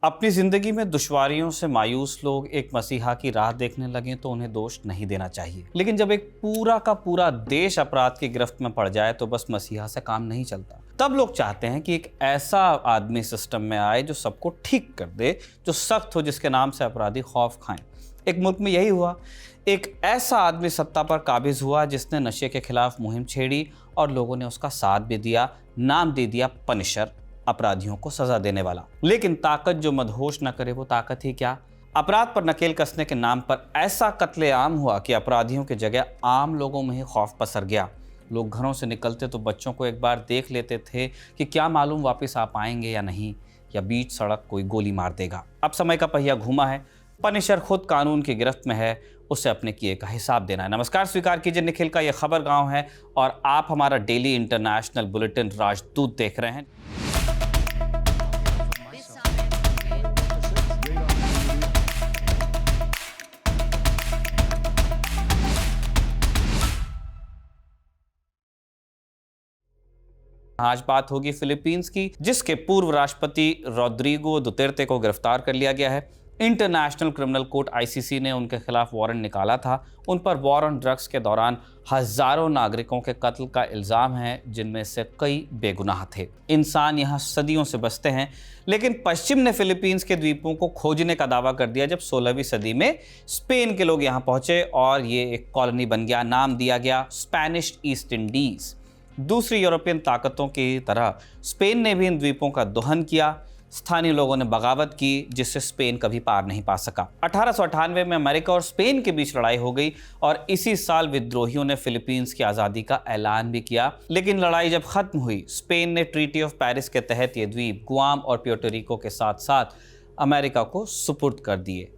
अपनी जिंदगी में दुश्वारियों से मायूस लोग एक मसीहा की राह देखने लगे तो उन्हें दोष नहीं देना चाहिए, लेकिन जब एक पूरा का पूरा देश अपराध की गिरफ्त में पड़ जाए तो बस मसीहा से काम नहीं चलता। तब लोग चाहते हैं कि एक ऐसा आदमी सिस्टम में आए जो सबको ठीक कर दे, जो सख्त हो, जिसके नाम से अपराधी खौफ खाएं। एक मुल्क में यही हुआ। एक ऐसा आदमी सत्ता पर काबिज हुआ जिसने नशे के खिलाफ मुहिम छेड़ी और लोगों ने उसका साथ भी दिया। नाम दे दिया पनिशर, अपराधियों को सजा देने वाला। लेकिन ताकत जो मदहोश न करे वो ताकत ही क्या। अपराध पर नकेल कसने के नाम पर ऐसा कत्लेआम हुआ कि अपराधियों की जगह आम लोगों में ही खौफ पसर गया। लोग घरों से निकलते तो बच्चों को एक बार देख लेते थे कि क्या मालूम वापस आ पाएंगे या नहीं, या बीच सड़क कोई गोली मार देगा। अब समय का पहिया घूमा है। पनिशर खुद कानून की गिरफ्त में है, उसे अपने किए का हिसाब देना है। नमस्कार, स्वीकार कीजिए निखिल का यह खबर गांव है और आप हमारा डेली इंटरनेशनल बुलेटिन राजदूत देख रहे हैं। आज बात होगी फिलीपींस की, जिसके पूर्व राष्ट्रपति रोड्रिगो दुतेर्ते को गिरफ्तार कर लिया गया है। इंटरनेशनल क्रिमिनल कोर्ट आईसीसी ने उनके खिलाफ वारंट निकाला था। उन पर वॉर ऑन ड्रग्स के दौरान हजारों नागरिकों के कत्ल का इल्जाम है, जिनमें से कई बेगुनाह थे। इंसान यहाँ सदियों से बसते हैं, लेकिन पश्चिम ने फिलीपींस के द्वीपों को खोजने का दावा कर दिया जब 16वीं सदी में स्पेन के लोग यहाँ पहुंचे और ये एक कॉलोनी बन गया। नाम दिया गया स्पेनिश ईस्ट इंडीज। दूसरी यूरोपियन ताकतों की तरह स्पेन ने भी इन द्वीपों का दोहन किया। स्थानीय लोगों ने बगावत की, जिससे स्पेन कभी पार नहीं पा सका। 1898 में अमेरिका और स्पेन के बीच लड़ाई हो गई और इसी साल विद्रोहियों ने फिलीपींस की आज़ादी का ऐलान भी किया। लेकिन लड़ाई जब खत्म हुई, स्पेन ने ट्रीटी ऑफ पेरिस के तहत ये द्वीप गुआम और प्यूर्टो रिको के साथ साथ अमेरिका को सुपुर्द कर दिए।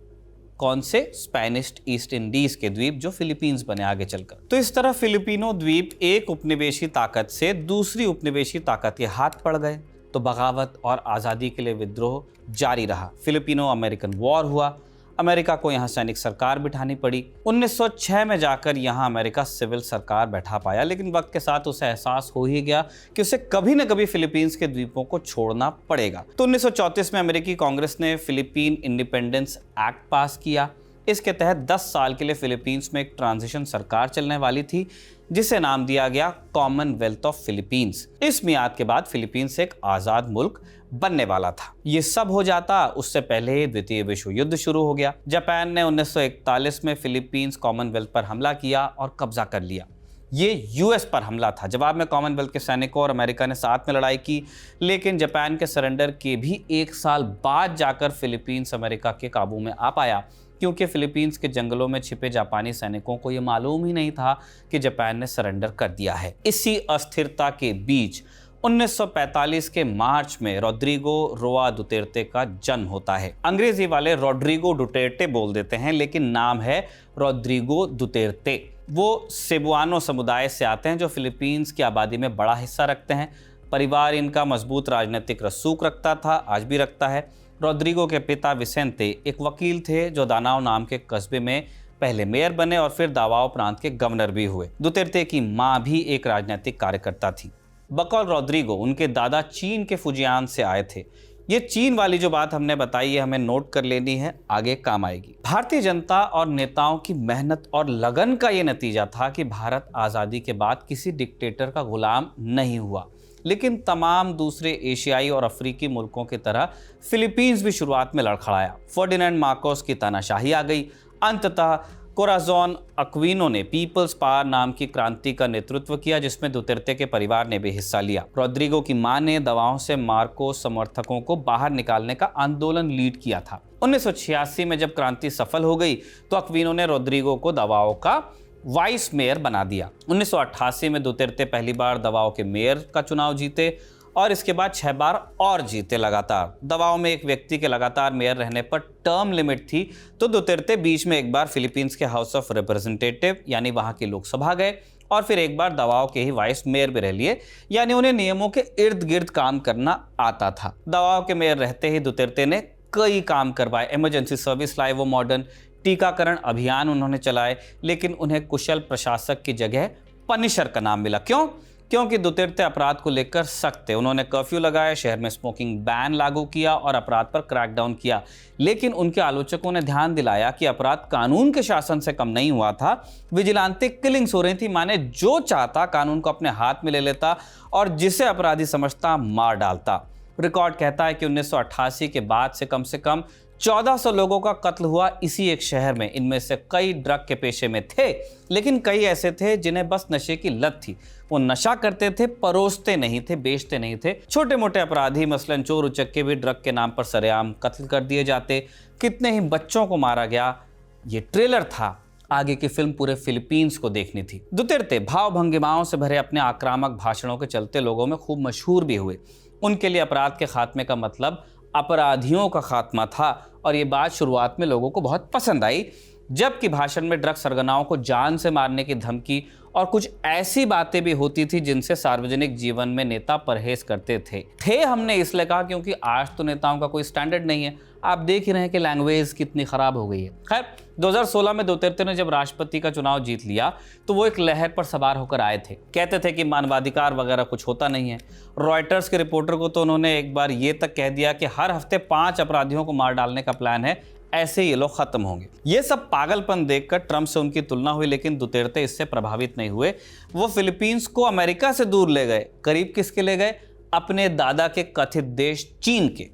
कौन से? स्पेनिश ईस्ट इंडीज के द्वीप जो फिलीपींस बने आगे चलकर। तो इस तरह फिलिपिनो द्वीप एक उपनिवेशी ताकत से दूसरी उपनिवेशी ताकत के हाथ पड़ गए, तो बगावत और आज़ादी के लिए विद्रोह जारी रहा। फिलिपिनो अमेरिकन वॉर हुआ। अमेरिका को यहाँ सैनिक सरकार बिठानी पड़ी। 1906 में जाकर यहाँ अमेरिका सिविल सरकार बैठा पाया, लेकिन वक्त के साथ उसे एहसास हो ही गया कि उसे कभी न कभी फिलीपींस के द्वीपों को छोड़ना पड़ेगा। तो 1934 में अमेरिकी कांग्रेस ने फिलीपीन इंडिपेंडेंस एक्ट पास किया। इसके तहत 10 साल के लिए फिलीपींस में एक ट्रांजिशन सरकार चलने वाली थी, जिसे नाम दिया गया कॉमनवेल्थ ऑफ फिलीपींस। इस मियाद के बाद फिलीपींस एक आज़ाद मुल्क बनने वाला था। ये सब हो जाता उससे पहले ही द्वितीय विश्व युद्ध शुरू हो गया। जापान ने 1941 में फिलीपींस कॉमनवेल्थ पर हमला किया और कब्जा कर लिया। ये यूएस पर हमला था। जवाब में कॉमनवेल्थ के सैनिकों और अमेरिका ने साथ में लड़ाई की, लेकिन जापान के सरेंडर के भी 1 साल बाद जाकर फिलीपींस अमेरिका के काबू में आ पाया, क्योंकि फिलीपींस के जंगलों में छिपे जापानी सैनिकों को यह मालूम ही नहीं था कि जापान ने सरेंडर कर दिया है। इसी अस्थिरता के बीच 1945 के मार्च में रोड्रिगो रोआ दुतेर्ते का जन्म होता है। अंग्रेजी वाले रोड्रिगो डुटेर्टे बोल देते हैं, लेकिन नाम है रोड्रिगो दुतेर्ते। वो सेबुआनो समुदाय से आते हैं जो फिलीपींस की आबादी में बड़ा हिस्सा रखते हैं। परिवार इनका मजबूत राजनीतिक रसूख रखता था, आज भी रखता है। रोड्रिगो के पिता विसेंते एक वकील थे जो दानाओ नाम के कस्बे में पहले मेयर बने और फिर दावाओ प्रांत के गवर्नर भी हुए। दुतेर्ते की मां भी एक राजनीतिक कार्यकर्ता थी। बकौल रोड्रिगो उनके दादा चीन के फुजियान से आए थे। ये चीन वाली जो बात हमने बताई है, हमें नोट कर लेनी है, आगे काम आएगी। भारतीय जनता और नेताओं की मेहनत और लगन का ये नतीजा था कि भारत आज़ादी के बाद किसी डिक्टेटर का गुलाम नहीं हुआ। लेकिन तमाम दूसरे एशियाई और अफ्रीकी मुल्कों की तरह फिलीपींस भी शुरुआत में लड़खड़ाया। फर्डिनेंड मार्कोस की तानाशाही आ गई। अंततः कोराजोन अक्विनो ने पीपल्स पावर नाम की क्रांति का नेतृत्व किया, जिसमें दुतेर्ते के परिवार ने भी हिस्सा लिया। रोड्रिगो की मां ने दवाओं से मार्कोस समर्थकों को बाहर निकालने का आंदोलन लीड किया था। 1986 में जब क्रांति सफल हो गई तो अक्विनो ने रोड्रिगो को दवाओं का वाइस मेयर बना दिया। 1988 में दुतेर्ते पहली बार दवाओं के मेयर का चुनाव जीते और इसके बाद 6 बार और जीते लगातार। दवाओं में एक व्यक्ति के लगातार मेयर रहने पर टर्म लिमिट थी, तो दुतेर्ते बीच में एक बार फिलीपींस के हाउस ऑफ रिप्रेजेंटेटिव यानी वहां की लोकसभा गए और फिर एक बार दवाओं के ही वाइस मेयर भी रह लिए, यानी उन्हें नियमों के इर्द गिर्द काम करना आता था। दवाओं के मेयर रहते ही दुतेर्ते ने कई काम करवाए। इमरजेंसी सर्विस लाए वो मॉडर्न, टीकाकरण अभियान उन्होंने चलाए, लेकिन उन्हें कुशल प्रशासक की जगह पनिशर का नाम मिला। क्यों? क्योंकि दुतेर्ते अपराध को लेकर सख्त थे। उन्होंने कर्फ्यू लगाया, शहर में स्मोकिंग बैन लागू किया और अपराध पर क्रैकडाउन किया। लेकिन उनके आलोचकों ने ध्यान दिलाया कि अपराध कानून के शासन से कम नहीं हुआ था, विजिलेंटे किलिंग्स हो रही थी। माने जो चाहता कानून को अपने हाथ में ले लेता और जिसे अपराधी समझता मार डालता। रिकॉर्ड कहता है कि 1988 के बाद से कम 1400 लोगों का कत्ल हुआ इसी एक शहर में। इनमें से कई ड्रग के पेशे में थे, लेकिन कई ऐसे थे जिन्हें बस नशे की लत थी। वो नशा करते थे, परोसते नहीं थे, बेचते नहीं थे। छोटे मोटे अपराधी मसलन चोर उचक्के भी ड्रग के नाम पर सरेआम कत्ल कर दिए जाते। कितने ही बच्चों को मारा गया। ये ट्रेलर था, आगे की फिल्म पूरे फिलीपींस को देखनी थी। दुतेर्ते भाव भंगिमाओं से भरे अपने आक्रामक भाषणों के चलते लोगों में खूब मशहूर भी हुए। उनके लिए अपराध के खात्मे का मतलब अपराधियों का खात्मा था और ये बात शुरुआत में लोगों को बहुत पसंद आई, जबकि भाषण में ड्रग सरगनाओं को जान से मारने की धमकी और कुछ ऐसी बातें भी होती थी जिनसे सार्वजनिक जीवन में नेता परहेज करते थे। हमने इसलिए कहा क्योंकि आज तो नेताओं का कोई स्टैंडर्ड नहीं है। आप देख ही रहे हैं कि लैंग्वेज कितनी खराब हो गई है। खैर, 2016 में दुतेर्ते ने जब राष्ट्रपति का चुनाव जीत लिया तो वो एक लहर पर सवार होकर आए थे। कहते थे कि मानवाधिकार वगैरह कुछ होता नहीं है। रॉयटर्स के रिपोर्टर को तो उन्होंने एक बार ये तक कह दिया कि हर हफ्ते 5 अपराधियों को मार डालने का प्लान है, ऐसे ये लोग खत्म होंगे। ये सब पागलपन देखकर ट्रंप से उनकी तुलना हुई, लेकिन दुतेर्ते इससे प्रभावित नहीं हुए। वो फिलीपींस को अमेरिका से दूर ले गए। करीब किसके ले गए? अपने दादा के कथित देश चीन के।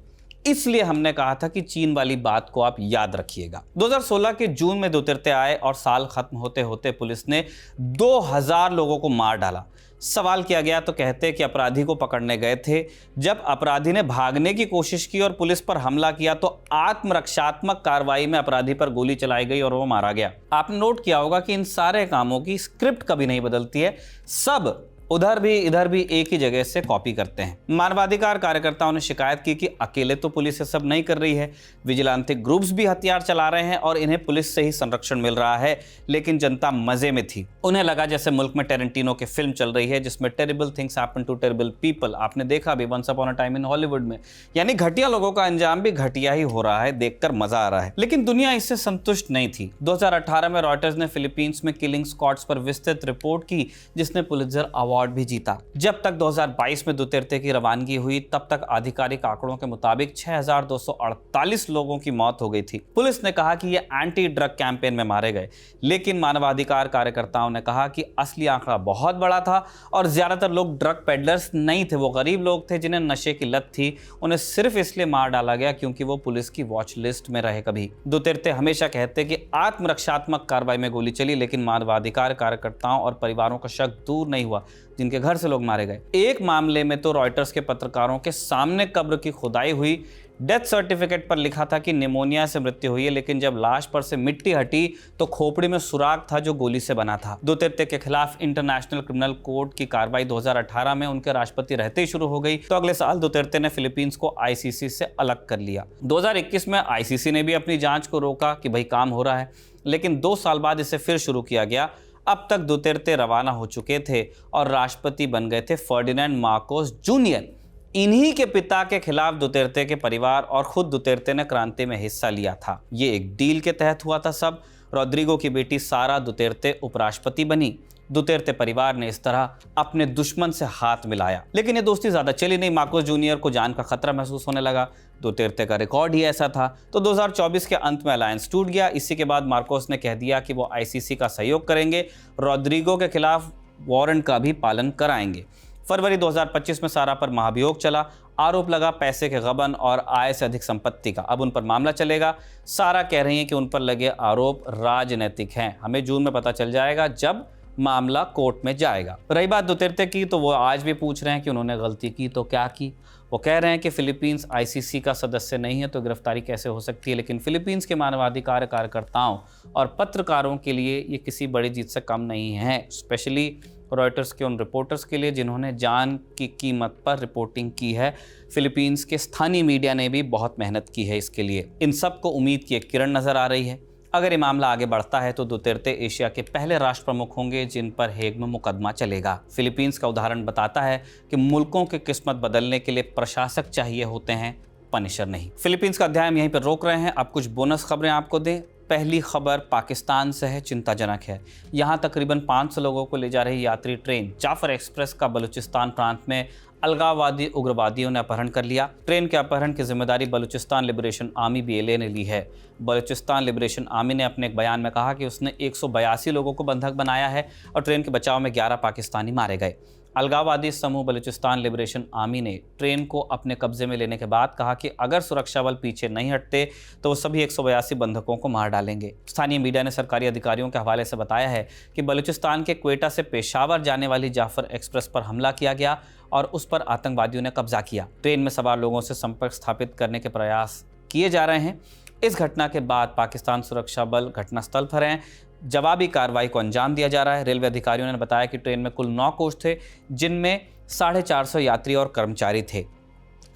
इसलिए हमने कहा था कि चीन वाली बात को आप याद रखिएगा। 2016 के जून में दुतेर्ते आए और साल खत्म होते होते पुलिस ने 2000 लोगों को मार डाला। सवाल किया गया तो कहते कि अपराधी को पकड़ने गए थे। जब अपराधी ने भागने की कोशिश की और पुलिस पर हमला किया तो आत्मरक्षात्मक कार्रवाई में अपराधी पर गोली चलाई गई और वो मारा गया। आपने नोट किया होगा कि इन सारे कामों की स्क्रिप्ट कभी नहीं बदलती है, सब उधर भी इधर भी एक ही जगह से कॉपी करते हैं। मानवाधिकार कार्यकर्ताओं ने शिकायत की कि अकेले तो पुलिस ये सब नहीं कर रही है, विजिलेंटे ग्रुप्स भी हथियार चला रहे हैं और इन्हें पुलिस से ही संरक्षण मिल रहा है। लेकिन जनता मजे में थी। उन्हें लगा जैसे मुल्क में टेरेंटिनो की फिल्म चल रही है जिसमें terrible things happen to terrible people. आपने देखा भी once upon a time in Hollywood में, यानी घटिया लोगों का अंजाम भी घटिया ही हो रहा है। देखकर मजा आ रहा है। लेकिन दुनिया इससे संतुष्ट नहीं थी। 2018 में रॉयटर्स ने फिलीपींस में किलिंग स्क्वाड्स पर विस्तृत रिपोर्ट की जिसने पुलित्जर अवार्ड भी जीता। जब तक 2022 में दुतेर्ते की रवानगी हुई तब तक आधिकारिक आंकड़ों के मुताबिक 6248 लोगों की मौत हो गई थी। पुलिस ने कहा कि ये एंटी ड्रग कैंपेन में मारे गए, लेकिन मानवाधिकार कार्यकर्ताओं ने कहा कि असली आंकड़ा बहुत बड़ा था और ज्यादातर लोग ड्रग पेडलर्स नहीं थे। वो गरीब लोग थे जिन्हें नशे की लत थी। उन्हें सिर्फ इसलिए मार डाला गया क्योंकि वो पुलिस की वॉच लिस्ट में रहे। कभी दुतेर्ते हमेशा कहते कि आत्मरक्षात्मक कार्रवाई में गोली चली, लेकिन मानवाधिकार कार्यकर्ताओं और परिवारों का शक दूर नहीं हुआ जिनके घर से लोग मारे गए। एक मामले में तो रॉयटर्स के पत्रकारों के सामने कब्र की खुदाई हुई। डेथ सर्टिफिकेट पर लिखा था कि निमोनिया से मृत्यु हुई है, लेकिन जब लाश पर से मिट्टी हटी तो खोपड़ी में सुराग था जो गोली से बना था। दुतेर्ते के खिलाफ इंटरनेशनल क्रिमिनल कोर्ट की कार्रवाई 2018 में उनके राष्ट्रपति रहते ही शुरू हो गई, तो अगले साल दुतेर्ते ने फिलीपींस को आईसीसी से अलग कर लिया। 2021 में आईसीसी ने भी अपनी जांच को रोका कि भाई काम हो रहा है, लेकिन 2 साल बाद इसे फिर शुरू किया गया। अब तक दुतेर्ते रवाना हो चुके थे और राष्ट्रपति बन गए थे फर्डिनेंड मार्कोस जूनियर। इन्हीं के पिता के खिलाफ दुतेर्ते के परिवार और खुद दुतेर्ते ने क्रांति में हिस्सा लिया था। ये एक डील के तहत हुआ था सब। रोड्रिगो की बेटी सारा दुतेर्ते उपराष्ट्रपति बनी। दुतेर्ते परिवार ने इस तरह अपने दुश्मन से हाथ मिलाया, लेकिन ये दोस्ती ज्यादा चली नहीं। मार्कोस जूनियर को जान का खतरा महसूस होने लगा। दुतेर्ते का रिकॉर्ड ही ऐसा था, तो 2024 के अंत में अलायंस टूट गया। इसी के बाद मार्कोस ने कह दिया कि वो आईसीसी का सहयोग करेंगे, रोड्रिगो के खिलाफ वारंट का भी पालन कराएंगे। फरवरी 2025 में सारा पर महाभियोग चला। आरोप लगा पैसे के गबन और आय से अधिक संपत्ति का। अब उन पर मामला चलेगा। सारा कह रही है कि उन पर लगे आरोप राजनैतिक हैं। हमें जून में पता चल जाएगा जब मामला कोर्ट में जाएगा। रही बात दुतेर्ते की, तो वो आज भी पूछ रहे हैं कि उन्होंने गलती की तो क्या की। वो कह रहे हैं कि फिलीपींस आईसीसी का सदस्य नहीं है तो गिरफ्तारी कैसे हो सकती है, लेकिन फिलीपींस के मानवाधिकार कार्यकर्ताओं और पत्रकारों के लिए ये किसी बड़ी जीत से कम नहीं है। स्पेशली रॉयटर्स के उन रिपोर्टर्स के लिए जिन्होंने जान की कीमत पर रिपोर्टिंग की है। फिलीपींस के स्थानीय मीडिया ने भी बहुत मेहनत की है इसके लिए। इन सबको उम्मीद की एक किरण नजर आ रही है। अगर ये मामला आगे बढ़ता है तो दुतेर्ते एशिया के पहले राष्ट्र प्रमुख होंगे जिन पर हेग में मुकदमा चलेगा। फिलीपींस का उदाहरण बताता है कि मुल्कों की किस्मत बदलने के लिए प्रशासक चाहिए होते हैं, पनिशर नहीं। फिलीपींस का अध्याय हम यहीं पर रोक रहे हैं। अब कुछ बोनस खबरें आपको दें। पहली खबर पाकिस्तान से है, चिंताजनक है। यहाँ तकरीबन 500 लोगों को ले जा रही यात्री ट्रेन जाफर एक्सप्रेस का बलूचिस्तान प्रांत में अलगाववादी उग्रवादियों ने अपहरण कर लिया। ट्रेन के अपहरण की जिम्मेदारी बलूचिस्तान लिबरेशन आर्मी BLA ने ली है। बलूचिस्तान लिबरेशन आर्मी ने अपने एक बयान में कहा कि उसने 182 लोगों को बंधक बनाया है और ट्रेन के बचाव में 11 पाकिस्तानी मारे गए। अलगाववादी समूह बलूचिस्तान लिबरेशन आर्मी ने ट्रेन को अपने कब्जे में लेने के बाद कहा कि अगर सुरक्षा बल पीछे नहीं हटते तो वो सभी 182 बंधकों को मार डालेंगे। स्थानीय मीडिया ने सरकारी अधिकारियों के हवाले से बताया है कि बलूचिस्तान के क्वेटा से पेशावर जाने वाली जाफर एक्सप्रेस पर हमला किया गया और उस पर आतंकवादियों ने कब्जा किया। ट्रेन में सवार लोगों से संपर्क स्थापित करने के प्रयास किए जा रहे हैं। इस घटना के बाद पाकिस्तान सुरक्षा बल घटनास्थल पर हैं। जवाबी कार्रवाई को अंजाम दिया जा रहा है। रेलवे अधिकारियों ने बताया कि ट्रेन में कुल 9 कोच थे, जिनमें 450 यात्री और कर्मचारी थे।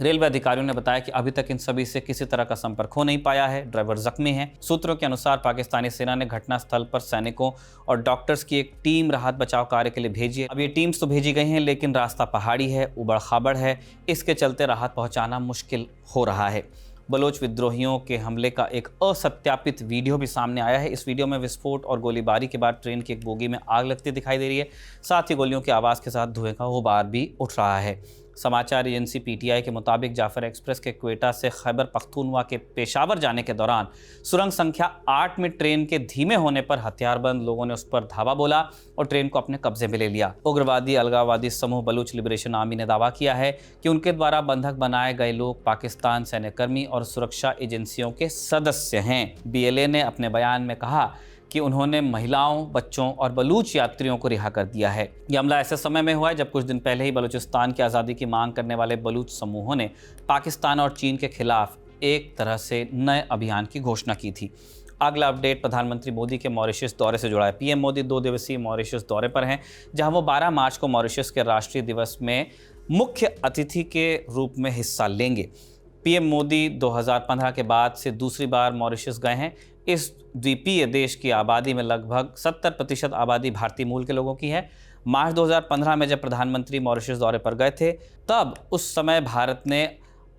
रेलवे अधिकारियों ने बताया कि अभी तक इन सभी से किसी तरह का संपर्क हो नहीं पाया है। ड्राइवर जख्मी है। सूत्रों के अनुसार पाकिस्तानी सेना ने घटनास्थल पर सैनिकों और डॉक्टर्स की एक टीम राहत बचाव कार्य के लिए भेजी है। अब ये टीम्स तो भेजी गई हैं, लेकिन रास्ता पहाड़ी है, उबड़ खाबड़ है, इसके चलते राहत पहुंचाना मुश्किल हो रहा है। बलोच विद्रोहियों के हमले का एक असत्यापित वीडियो भी सामने आया है। इस वीडियो में विस्फोट और गोलीबारी के बाद ट्रेन की एक बोगी में आग लगती दिखाई दे रही है। साथ ही गोलियों की आवाज़ के साथ धुएं का गुबार भी उठ रहा है। समाचार एजेंसी PTI के मुताबिक जाफर एक्सप्रेस के क्वेटा से खैबर पख्तूनवा के पेशावर जाने के दौरान सुरंग संख्या 8 में ट्रेन के धीमे होने पर हथियारबंद लोगों ने उस पर धावा बोला और ट्रेन को अपने कब्जे में ले लिया। उग्रवादी अलगाववादी समूह बलूच लिबरेशन आर्मी ने दावा किया है कि उनके द्वारा बंधक बनाए गए लोग पाकिस्तान सैन्यकर्मी और सुरक्षा एजेंसियों के सदस्य हैं। BLA ने अपने बयान में कहा कि उन्होंने महिलाओं, बच्चों और बलूच यात्रियों को रिहा कर दिया है। यह हमला ऐसे समय में हुआ है जब कुछ दिन पहले ही बलूचिस्तान की आज़ादी की मांग करने वाले बलूच समूहों ने पाकिस्तान और चीन के खिलाफ एक तरह से नए अभियान की घोषणा की थी। अगला अपडेट प्रधानमंत्री मोदी के मॉरिशस दौरे से जुड़ा है। PM मोदी 2 दिवसीय मॉरिशस दौरे पर हैं, जहां वो 12 मार्च को मॉरिशस के राष्ट्रीय दिवस में मुख्य अतिथि के रूप में हिस्सा लेंगे। PM मोदी 2015 के बाद से दूसरी बार मॉरिशस गए हैं। इस द्वीपीय देश की आबादी में लगभग 70% आबादी भारतीय मूल के लोगों की है। मार्च 2015 में जब प्रधानमंत्री मॉरिशस दौरे पर गए थे, तब उस समय भारत ने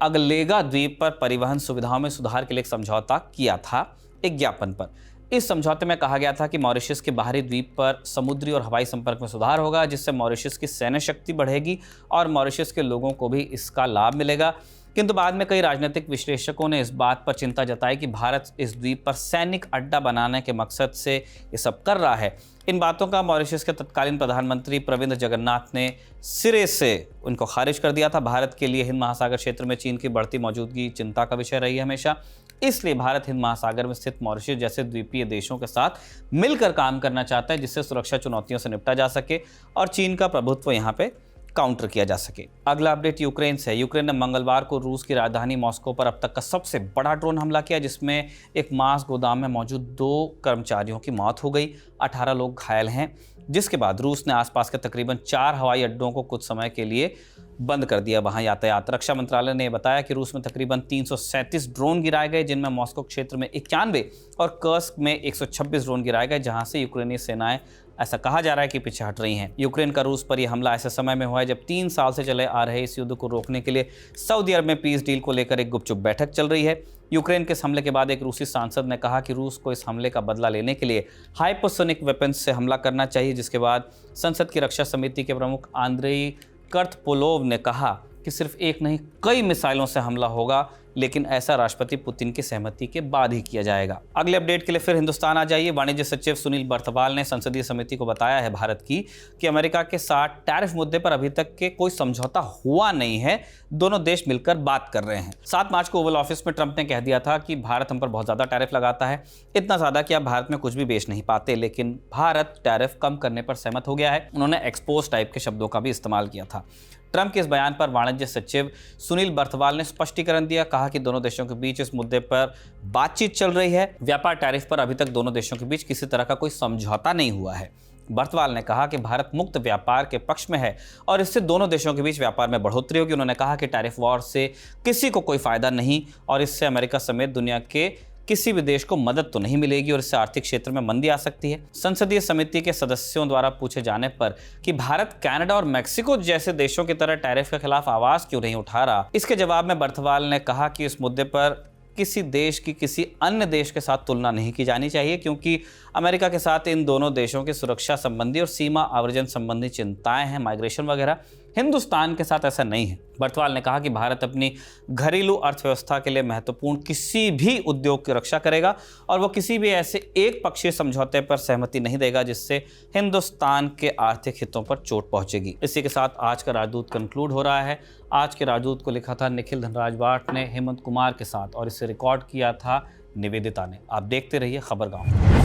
अगलेगा द्वीप पर परिवहन सुविधाओं में सुधार के लिए एक समझौता किया था एक ज्ञापन पर। इस समझौते में कहा गया था कि मॉरिशस के बाहरी द्वीप पर समुद्री और हवाई संपर्क में सुधार होगा, जिससे मॉरिशस की सैन्य शक्ति बढ़ेगी और मॉरिशस के लोगों को भी इसका लाभ मिलेगा। किंतु बाद में कई राजनीतिक विश्लेषकों ने इस बात पर चिंता जताई कि भारत इस द्वीप पर सैनिक अड्डा बनाने के मकसद से ये सब कर रहा है। इन बातों का मॉरिशस के तत्कालीन प्रधानमंत्री प्रविंद जगन्नाथ ने सिरे से उनको खारिज कर दिया था। भारत के लिए हिंद महासागर क्षेत्र में चीन की बढ़ती मौजूदगी चिंता का विषय रही है हमेशा। इसलिए भारत हिंद महासागर में स्थित मॉरिशस जैसे द्वीपीय देशों के साथ मिलकर काम करना चाहता है, जिससे सुरक्षा चुनौतियों से निपटा जा सके और चीन का प्रभुत्व यहाँ पे काउंटर किया जा सके। अगला अपडेट यूक्रेन से है। यूक्रेन ने मंगलवार को रूस की राजधानी मॉस्को पर अब तक का सबसे बड़ा ड्रोन हमला किया, जिसमें एक मांस गोदाम में मौजूद 2 कर्मचारियों की मौत हो गई, 18 लोग घायल हैं। जिसके बाद रूस ने आसपास के तकरीबन 4 हवाई अड्डों को कुछ समय के लिए बंद कर दिया वहां यातायात। रक्षा मंत्रालय ने बताया कि रूस में तकरीबन 337 ड्रोन गिराए गए, जिनमें मॉस्को क्षेत्र में 91 और कर्स्क में 126 ड्रोन गिराए गए, जहां से यूक्रेनी सेनाएं ऐसा कहा जा रहा है कि पीछे हट रही हैं। यूक्रेन का रूस पर यह हमला ऐसे समय में हुआ है जब 3 साल से चले आ रहे इस युद्ध को रोकने के लिए सऊदी अरब में पीस डील को लेकर एक गुपचुप बैठक चल रही है। यूक्रेन के इस हमले के बाद एक रूसी सांसद ने कहा कि रूस को इस हमले का बदला लेने के लिए हाइपरसोनिक वेपन्स से हमला करना चाहिए, जिसके बाद संसद की रक्षा समिति के प्रमुख आंद्रेई कर्तपोलोव ने कहा कि सिर्फ एक नहीं कई मिसाइलों से हमला होगा, लेकिन ऐसा राष्ट्रपति पुतिन की सहमति के बाद ही किया जाएगा। अगले अपडेट के लिए फिर हिंदुस्तान आ जाइए। वाणिज्य सचिव सुनील बर्थवाल ने संसदीय समिति को बताया है भारत की कि अमेरिका के साथ टैरिफ मुद्दे पर अभी तक के कोई समझौता हुआ नहीं है, दोनों देश मिलकर बात कर रहे हैं। 7 मार्च को ओवल ऑफिस में ट्रंप ने कह दिया था कि भारत हम पर बहुत ज़्यादा टैरिफ लगाता है, इतना ज़्यादा कि आप भारत में कुछ भी बेच नहीं पाते, लेकिन भारत टैरिफ कम करने पर सहमत हो गया है। उन्होंने एक्सपोज टाइप के शब्दों का भी इस्तेमाल किया था। ट्रंप के इस बयान पर वाणिज्य सचिव सुनील बर्थवाल ने स्पष्टीकरण दिया, कहा कि दोनों देशों के बीच इस मुद्दे पर बातचीत चल रही है। व्यापार टैरिफ पर अभी तक दोनों देशों के बीच किसी तरह का कोई समझौता नहीं हुआ है। बर्थवाल ने कहा कि भारत मुक्त व्यापार के पक्ष में है और इससे दोनों देशों के बीच व्यापार में बढ़ोतरी होगी। उन्होंने कहा कि टैरिफ वॉर से किसी को कोई फायदा नहीं और इससे अमेरिका समेत दुनिया के किसी भी देश को मदद तो नहीं मिलेगी और इससे आर्थिक क्षेत्र में मंदी आ सकती है। संसदीय समिति के सदस्यों द्वारा पूछे जाने पर कि भारत कनाडा और मेक्सिको जैसे देशों की तरह टैरिफ के खिलाफ आवाज क्यों नहीं उठा रहा, इसके जवाब में बर्थवाल ने कहा कि इस मुद्दे पर किसी देश की किसी अन्य देश के साथ तुलना नहीं की जानी चाहिए, क्योंकि अमेरिका के साथ इन दोनों देशों की सुरक्षा संबंधी और सीमा आवर्जन संबंधी चिंताएं हैं, माइग्रेशन वगैरह। हिंदुस्तान के साथ ऐसा नहीं है। बर्तवाल ने कहा कि भारत अपनी घरेलू अर्थव्यवस्था के लिए महत्वपूर्ण किसी भी उद्योग की रक्षा करेगा और वो किसी भी ऐसे एक पक्षीय समझौते पर सहमति नहीं देगा जिससे हिंदुस्तान के आर्थिक हितों पर चोट पहुंचेगी। इसी के साथ आज का राजदूत कंक्लूड हो रहा है। आज के राजदूत को लिखा था निखिल धनराज भाट ने हेमंत कुमार के साथ और इसे रिकॉर्ड किया था निवेदिता ने। आप देखते रहिए खबरगांव।